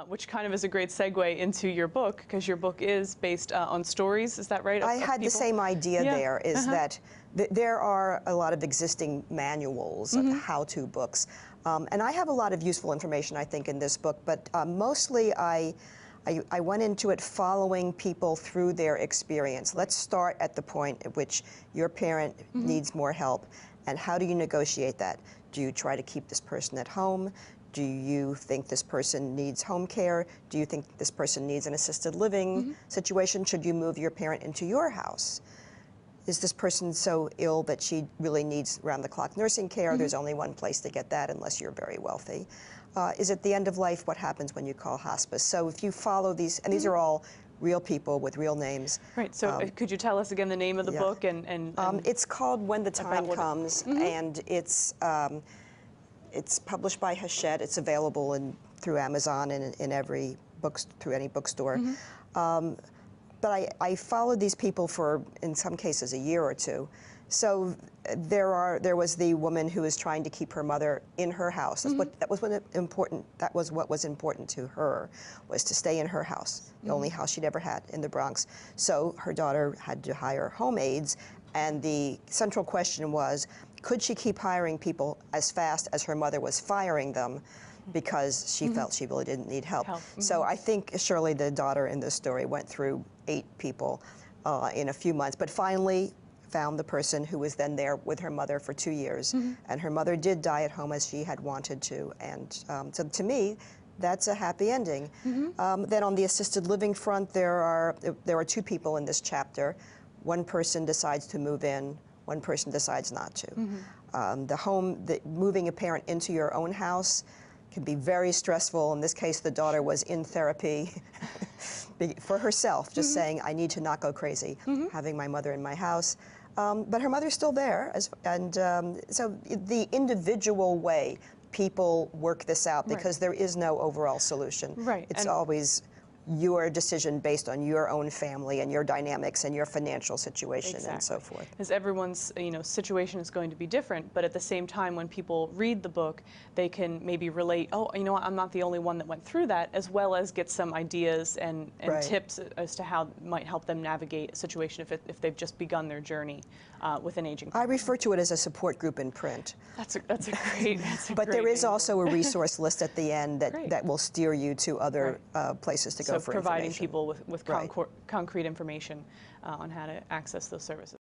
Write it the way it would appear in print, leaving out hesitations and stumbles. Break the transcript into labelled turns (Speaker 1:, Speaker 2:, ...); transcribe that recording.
Speaker 1: Which kind of is a great segue into your book, because your book is based on stories, is that right?
Speaker 2: I had the same idea there, is that there are a lot of existing manuals of how-to books. And I have a lot of useful information, I think, in this book, but mostly I went into it following people through their experience. Let's start at the point at which your parent needs more help, and how do you negotiate that? Do you try to keep this person at home? Do you think this person needs home care? Do you think this person needs an assisted living situation? Should you move your parent into your house? Is this person so ill that she really needs round-the-clock nursing care? There's only one place to get that unless you're very wealthy. Is it the end of life? What happens when you call hospice? So if you follow these, and these are all real people with real names.
Speaker 1: Right, so could you tell us again the name of the book? And
Speaker 2: it's called When the Time Comes, and it's published by Hachette. It's available through Amazon and in every through any bookstore. But I followed these people for, in some cases, a year or two. So there was the woman who was trying to keep her mother in her house. That was what was important to her, was to stay in her house, the only house she'd ever had in the Bronx. So her daughter had to hire home aides, and the central question was, could she keep hiring people as fast as her mother was firing them, because she felt she really didn't need help. So I think Shirley, the daughter in this story, went through 8 people in a few months, but finally found the person who was then there with her mother for 2 years. And her mother did die at home as she had wanted to. And so to me, that's a happy ending. Then on the assisted living front, there are 2 people in this chapter. One person decides to move in, one person decides not to. Moving a parent into your own house can be very stressful. In this case, the daughter was in therapy for herself, just saying, I need to not go crazy, having my mother in my house. But her mother's still there, so the individual way people work this out, because there is no overall solution. It's always your decision based on your own family and your dynamics and your financial situation and so forth.
Speaker 1: Because everyone's situation is going to be different, but at the same time, when people read the book, they can maybe relate, oh, you know what, I'm not the only one that went through that, as well as get some ideas and tips as to how it might help them navigate a situation if they've just begun their journey with an aging parent.
Speaker 2: I refer to it as a support group in print.
Speaker 1: That's a great
Speaker 2: But there is also a resource list at the end that will steer you to other places to go for
Speaker 1: providing
Speaker 2: information.
Speaker 1: people with concrete information on how to access those services.